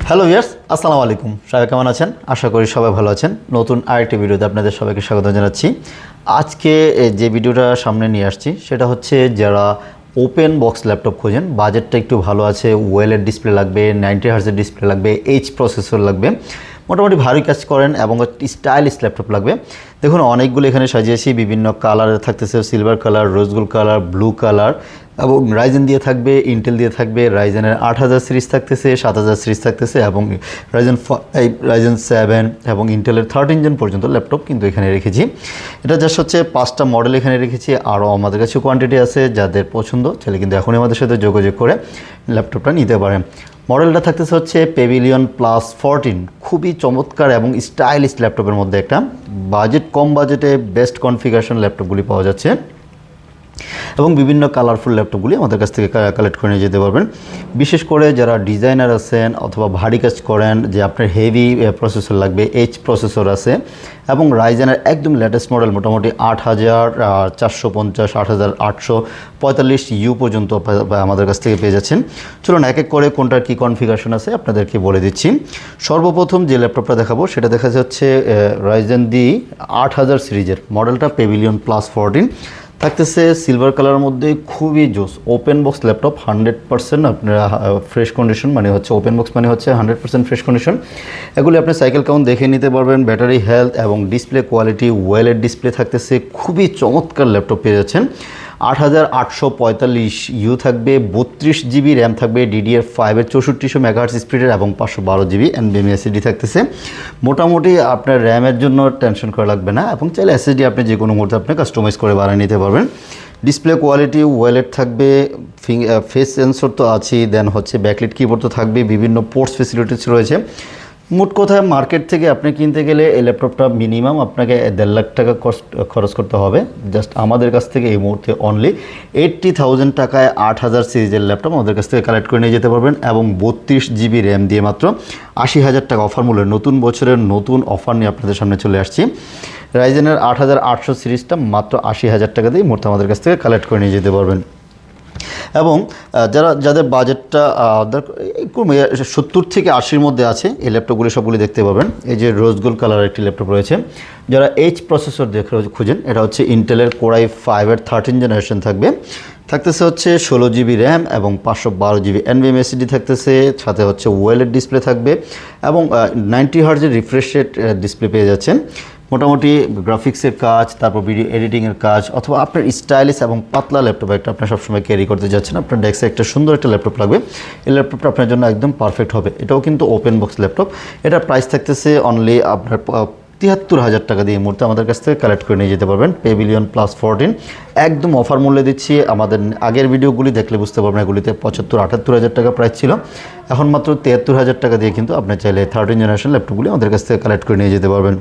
Hello viewers, আসসালামু আলাইকুম। সবাই কেমন আছেন? আশা করি সবাই ভালো আছেন। নতুন আরেকটি ভিডিওতে আপনাদের সবাইকে স্বাগত জানাচ্ছি। আজকে যে ভিডিওটা সামনে নিয়ে আসছি সেটা হচ্ছে যারা ওপেন বক্স ল্যাপটপ খোঁজেন, বাজেটটা একটু ভালো আছে, ওয়েলের ডিসপ্লে লাগবে, 90 হার্জের ডিসপ্লে লাগবে, এইচ প্রসেসর লাগবে, মোটামুটি ভারী কাজ করেন এবং একটি স্টাইলিশ ল্যাপটপ লাগবে। দেখুন অনেকগুলো এখানে সাজিয়েছি, বিভিন্ন কালারের থাকতেছে, silver colour, rose gold colour, blue colour এবং রাইজেন দিয়ে থাকবে, ইন্টেল দিয়ে থাকবে। রাইজেনের 8000 সিরিজ থাকতেছে, 7000 সিরিজ থাকতেছে এবং রাইজেন 5, রাইজেন 7 এবং ইন্টেলের 13 জেন পর্যন্ত ল্যাপটপ কিন্তু এখানে রেখেছি। এটা জাস্ট হচ্ছে 5টা মডেল এখানে রেখেছি। আরও আমাদের কাছে কোয়ান্টিটি আছে, যাদের পছন্দ চাইলে কিন্তু এখনই আমাদের সাথে যোগাযোগ করে ল্যাপটপটা নিতে পারেন। মডেলটা থাকতেছে হচ্ছে পেভিলিয়ন প্লাস 14, খুবই চমৎকার এবং স্টাইলিশ ল্যাপটপের মধ্যে একটা। বাজেট কম বাজেটে বেস্ট কনফিগারেশন ল্যাপটপগুলি পাওয়া যাচ্ছে এবং বিভিন্ন কালারফুল ল্যাপটপগুলি আমাদের কাছ থেকে কালেক্ট করে নিয়ে যেতে পারবেন। বিশেষ করে যারা ডিজাইনার আছেন অথবা ভারী কাজ করেন, যে আপনার হেভি প্রসেসর লাগবে, এইচ প্রসেসর আছে এবং রাইজেনের একদম লেটেস্ট মডেল মোটামুটি 8450, 8845 ইউ পর্যন্ত আমাদের কাছ থেকে পেয়ে যাচ্ছেন। চলুন এক এক করে কোনটার কী কনফিগারেশন আছে আপনাদেরকে বলে দিচ্ছি। সর্বপ্রথম যে ল্যাপটপটা দেখাবো সেটা দেখা যাচ্ছে রাইজেন দি 8000 সিরিজের মডেলটা পেভিলিয়ন প্লাস 14 থাকতেছে সিলভার কালারের মধ্যে, খুবই জোস ওপেন বক্স ল্যাপটপ। 100% আপনারা ফ্রেশ কন্ডিশন, মানে হচ্ছে ওপেন বক্স মানে হচ্ছে 100% ফ্রেশ কন্ডিশন। এগুলি আপনি সাইকেল কাউন্ট দেখে নিতে পারবেন, ব্যাটারি হেলথ এবং ডিসপ্লে কোয়ালিটি, ওয়েলের ডিসপ্লে থাকতেছে, খুবই চমৎকার ল্যাপটপ পেয়ে যাচ্ছেন। 8845 ইউ থাকবে, 32 জিবি র্যাম থাকবে, DDR5 6400 মেগাহার্টজ স্পিডের এবং 512 জিবি NVMe SSD থাকতেছে। মোটামুটি আপনার র্যামের জন্য টেনশন করা লাগবে না এবং চাইলে SSD আপনি যে কোনো মুহূর্তে আপনি কাস্টমাইজ করে বানিয়ে নিতে পারবেন। ডিসপ্লে কোয়ালিটি, ওয়েলেট থাকবে, ফেস সেন্সর তো আছেই, দেন হচ্ছে ব্যাকলিট কিবোর্ড তো থাকবে, বিভিন্ন পোর্টস ফেসিলিটিস রয়েছে। মোট কথায় মার্কেট থেকে আপনি কিনতে গেলে এই ল্যাপটপটা মিনিমাম আপনাকে 1.5 লাখ টাকা খরচ করতে হবে। জাস্ট আমাদের কাছ থেকে এই মুহূর্তে অনলি 80,000 টাকায় 8000 সিরিজের ল্যাপটপ আমাদের কাছ থেকে কালেক্ট করে নিয়ে যেতে পারবেন এবং 32 জিবি র্যাম দিয়ে মাত্র 80,000 টাকা অফার মূল্যে নতুন বছরের নতুন অফার নিয়ে আপনাদের সামনে চলে আসছি। রাইজেনের 8800 সিরিজটা মাত্র 80,000 টাকা দিয়ে মুহূর্তে আমাদের কাছ থেকে কালেক্ট করে নিয়ে যেতে পারবেন। এবং যাদের বাজেটটা 70 থেকে 80-র মধ্যে আছে, এই ল্যাপটপগুলি সবগুলি দেখতে পাবেন। এই যে রোজ গোল্ড কালারের একটি ল্যাপটপ রয়েছে। যারা এইচ প্রসেসর খুঁজেন, এটা হচ্ছে ইন্টেলের কোরাই 5-এর 13 জেনারেশন থাকতেছে হচ্ছে 16 জিবি র্যাম এবং 512 জিবি NVMe SSD থাকতেছে, সাথে হচ্ছে ওয়েলের ডিসপ্লে থাকবে এবং 90 হার্জের রিফ্রেশ রেট ডিসপ্লে পেয়ে যাচ্ছেন। মোটামুটি গ্রাফিক্সের কাজ, তারপর ভিডিও এডিটিংয়ের কাজ অথবা আপনার স্টাইলিশ এবং পাতলা ল্যাপটপ একটা আপনি সবসময় ক্যারি করতে যাচ্ছেন, আপনার ডেস্কে একটা সুন্দর একটা ল্যাপটপ লাগবে, এই ল্যাপটপটা আপনার জন্য একদম পারফেক্ট হবে। এটাও কিন্তু ওপেন বক্স ল্যাপটপ। এটার প্রাইস থাকতেছে অনলি আপনার 73,000 টাকা দিয়ে মুহূর্তে আমাদের কাছ থেকে কালেক্ট করে নিয়ে যেতে পারবেন। পেভিলিয়ন প্লাস 14 একদম অফার মূল্যে দিচ্ছি। আমাদের আগের ভিডিওগুলি দেখলে বুঝতে পারবেন, এগুলিতে 75-78,000 টাকা প্রাইস ছিল, এখন মাত্র 73,000 টাকা দিয়ে কিন্তু আপনি চাইলে 13 জেনারেশন ল্যাপটপগুলি আমাদের কাছ থেকে কালেক্ট করে নিয়ে যেতে পারবেন।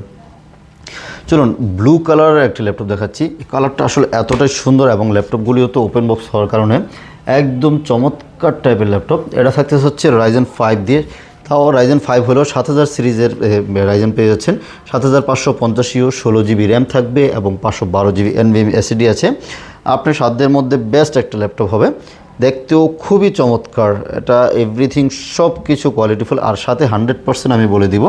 চলুন ব্লু কালারের একটি ল্যাপটপ দেখাচ্ছি। এই কালারটা আসলে এতটাই সুন্দর এবং ল্যাপটপগুলিও তো ওপেন বক্স হওয়ার কারণে একদম চমৎকার টাইপের ল্যাপটপ। এটা থাকতেছে হচ্ছে রাইজেন 5 দিয়ে, তাও রাইজেন 5 হলেও 7000 সিরিজের রাইজেন পেয়ে যাচ্ছেন। 7550 ইউ, 16 জিবি র্যাম থাকবে এবং 512 জিবি NVMe SSD আছে। আপনার সাধ্যের মধ্যে বেস্ট একটা ল্যাপটপ হবে, দেখতেও খুবই চমৎকার। এটা এভরিথিং সব কিছু কোয়ালিটিফুল, আর সাথে 100% আমি বলে দিব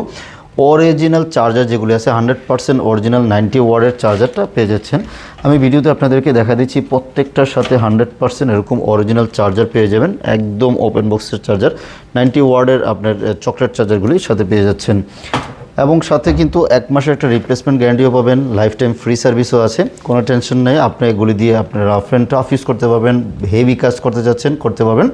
অরিজিনাল চার্জার যেগুলি আছে, 100% অরিজিনাল 90 ওয়াটের চার্জারটা পেয়ে যাচ্ছেন। আমি ভিডিওতে আপনাদেরকে দেখা দিচ্ছি, প্রত্যেকটার সাথে 100% এরকম অরিজিনাল চার্জার পেয়ে যাবেন, একদম ওপেন বক্সের চার্জার। 90 ওয়াটের আপনার চকলেট চার্জারগুলির সাথে পেয়ে যাচ্ছেন এবং সাথে কিন্তু 1 মাসের একটা রিপ্লেসমেন্ট গ্যারান্টিও পাবেন, লাইফ টাইম ফ্রি সার্ভিসও আছে। কোনো টেনশন নেই, আপনি এগুলি দিয়ে আপনার রাফ অ্যান্ড টাফ ইউজ করতে পারবেন, হেভি কাজ করতে যাচ্ছেন করতে পারবেন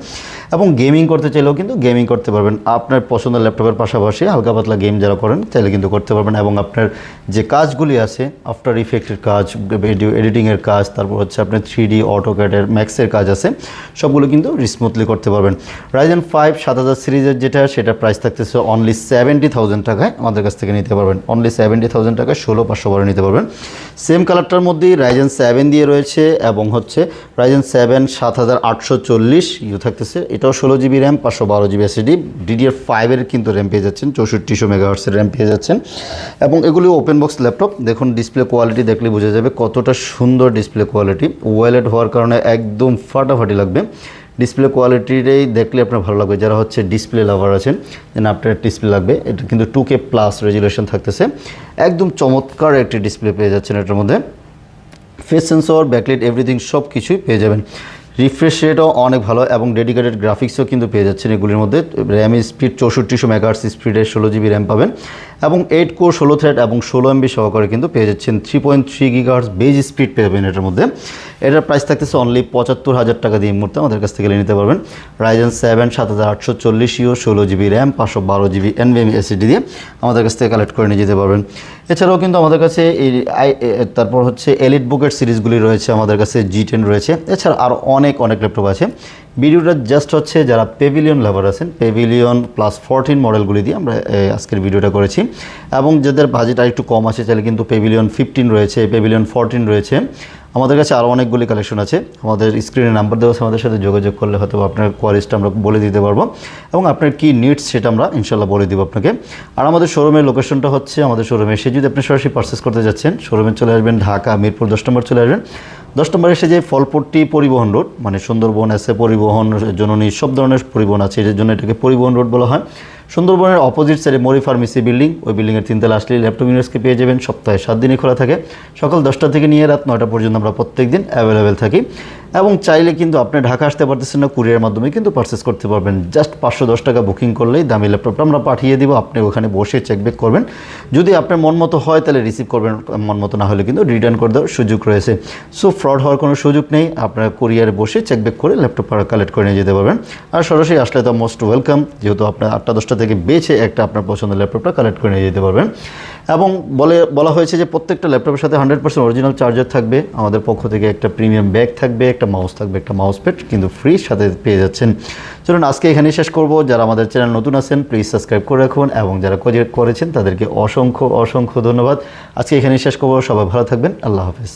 এবং গেমিং করতে চাইলেও কিন্তু গেমিং করতে পারবেন। আপনার পছন্দের ল্যাপটপের পাশাপাশি হালকা পাতলা গেম যারা করেন চাইলে কিন্তু করতে পারবেন এবং আপনার যে কাজগুলি আছে, আফটার ইফেক্টের কাজ, ভিডিও এডিটিংয়ের কাজ, তারপর হচ্ছে আপনার 3D অটোক্যাডের ম্যাক্সের কাজ আছে, সবগুলো কিন্তু স্মুথলি করতে পারবেন। রাইজেন 5 7000 সিরিজের যেটা, সেটা প্রাইস থাকতেছে অনলি 70,000 টাকায় আমাদের কাছ থেকে নিতে পারবেন। অনলি 70,000 টাকায় 16512 নিতে পারবেন। সেম কালারটার মধ্যেই রাইজেন 7 দিয়ে রয়েছে এবং হচ্ছে রাইজেন 7 7840 ইউ থাকতেছে। এটাও 16 জিবি র্যাম, 512 জিবি SSD, DDR5-এর কিন্তু র্যাম পেয়ে যাচ্ছেন, 6400 মেগাহার্টজের র্যাম পেয়ে যাচ্ছেন এবং এগুলি ওপেন বক্স ল্যাপটপ। দেখুন ডিসপ্লে কোয়ালিটি দেখলে বোঝা যাবে কতটা সুন্দর ডিসপ্লে কোয়ালিটি, ওয়েলেট হওয়ার কারণে একদম ফাটাফাটি লাগবে। ডিসপ্লে কোয়ালিটিটাই দেখলে আপনার ভালো লাগবে, যারা হচ্ছে ডিসপ্লে লাভার আছেন যেন আপনার ডিসপ্লে লাগবে। এটা কিন্তু 2K প্লাস রেজুলেশন থাকতেছে, একদম চমৎকার একটি ডিসপ্লে পেয়ে যাচ্ছেন এটার মধ্যে। ফেস সেন্সর, ব্যাকলাইট, এভরিথিং সব কিছুই পেয়ে যাবেন। রিফ্রেশ রেটও অনেক ভালো এবং ডেডিকেটেড গ্রাফিক্সও কিন্তু পেয়ে যাচ্ছেন এগুলির মধ্যে। র্যাম স্পিড 6400 মেগাহার্টজ স্পিডের 16GB র্যাম পাবেন এবং 8 কোর 16 থ্রেড এবং 16 MB সহকারে কিন্তু পেয়ে যাচ্ছেন। 3.3 GHz বেজ স্পিড পেয়ে যাবেন এটার মধ্যে। এটার প্রাইস থাকতেছে অনলি 75,000 টাকা দিয়ে মুহূর্তে আমাদের কাছ থেকে নিতে পারবেন। Ryzen 7 7840U 16GB RAM 512GB NVMe SSD দিয়ে আমাদের কাছ থেকে কালেক্ট করে নিয়ে যেতে পারবেন। এছাড়াও কিন্তু আমাদের কাছে তারপর হচ্ছে এলিট বুকের সিরিজগুলি রয়েছে, আমাদের কাছে G10 রয়েছে, এছাড়া আরও অনেক ল্যাপটপ আছে। ভিডিওটা জাস্ট হচ্ছে যারা পেভিলিয়ন লাভার আছেন, পেভিলিয়ন প্লাস 14 মডেলগুলি দিয়ে আমরা আজকের ভিডিওটা করেছি। এবং যাদের বাজেট আর একটু কম আছে চাইলে কিন্তু পেভিলিয়ন 15 রয়েছে, পেভিলিয়ন 14 রয়েছে। আমাদের কাছে আরও অনেকগুলি কালেকশন আছে। আমাদের স্ক্রিনে নাম্বার দেওয়া আছে, আমাদের সাথে যোগাযোগ করলে হয়তো আপনার কোয়ালিটিটা আমরা বলে দিতে পারবো এবং আপনার কী নিডস সেটা আমরা ইনশাল্লাহ বলে দিব আপনাকে। আর আমাদের শোরুমের লোকেশনটা হচ্ছে, আমাদের শোরুমে এসে যদি আপনি সরাসরি পারচেস করতে যাচ্ছেন, শোরুমে চলে আসবেন ঢাকা মিরপুর 10 নম্বর চলে আসবেন। 10 নম্বর এসে যে ফলপট্টি পরিবহন রোড, মানে সুন্দরবন আছে পরিবহন, জননী সব ধরনের পরিবহন আছে, এর জন্য এটাকে পরিবহন রোড বলা হয়। সুন্দরবনের অপোজিট সাইডে মরি ফার্মেসি বিল্ডিং, ওই বিল্ডিংয়ের 3 তলা আসলে ল্যাপটপ ইউনিভার্সকে পেয়ে যাবেন। সপ্তাহে 7 দিনই খোলা থাকে, সকাল 10টা থেকে নিয়ে রাত 9টা পর্যন্ত আমরা প্রত্যেক দিন অ্যাভেলেবেল থাকি। এবং চাইলে কিন্তু আপনি ঢাকা আসতে পারতেছেন না, কুরিয়ার মাধ্যমে কিন্তু পারচেস করতে পারবেন। জাস্ট 510 টাকা বুকিং করলেই দামি ল্যাপটপটা আমরা পাঠিয়ে দিব, আপনি ওখানে বসে চেকব্যাক করবেন। যদি আপনার মন মতো হয় তাহলে রিসিভ করবেন, মন মতো না হলে কিন্তু রিটার্ন করে দেওয়ার সুযোগ রয়েছে। সো ফ্রড হওয়ার কোনো সুযোগ নেই, আপনারা কুরিয়ারে বসে চেকব্যাক করে ল্যাপটপ কালেক্ট করে নিয়ে যেতে পারবেন। আর সরাসরি আসলে তো মোস্ট ওয়েলকাম, যেহেতু আপনার 8টা-10টা থেকে বেছে একটা আপনার পছন্দের ল্যাপটপটা কালেক্ট করে নিয়ে যেতে পারবেন। এবং বলা হয়েছে যে প্রত্যেকটা ল্যাপটপের সাথে 100% অরিজিনাল চার্জার থাকবে, আমাদের পক্ষ থেকে একটা প্রিমিয়াম ব্যাগ থাকবে, একটা মাউস থাকবে, একটা মাউস প্যাড কিন্তু ফ্রি সাথে পেয়ে যাচ্ছেন। চলুন আজকে এখানেই শেষ করব। যারা আমাদের চ্যানেল নতুন আছেন প্লিজ সাবস্ক্রাইব করে রাখুন এবং যারা করেছেন তাদেরকে অসংখ্য ধন্যবাদ। আজকে এখানেই শেষ করব। সবাই ভালো থাকবেন। আল্লাহ হাফেজ।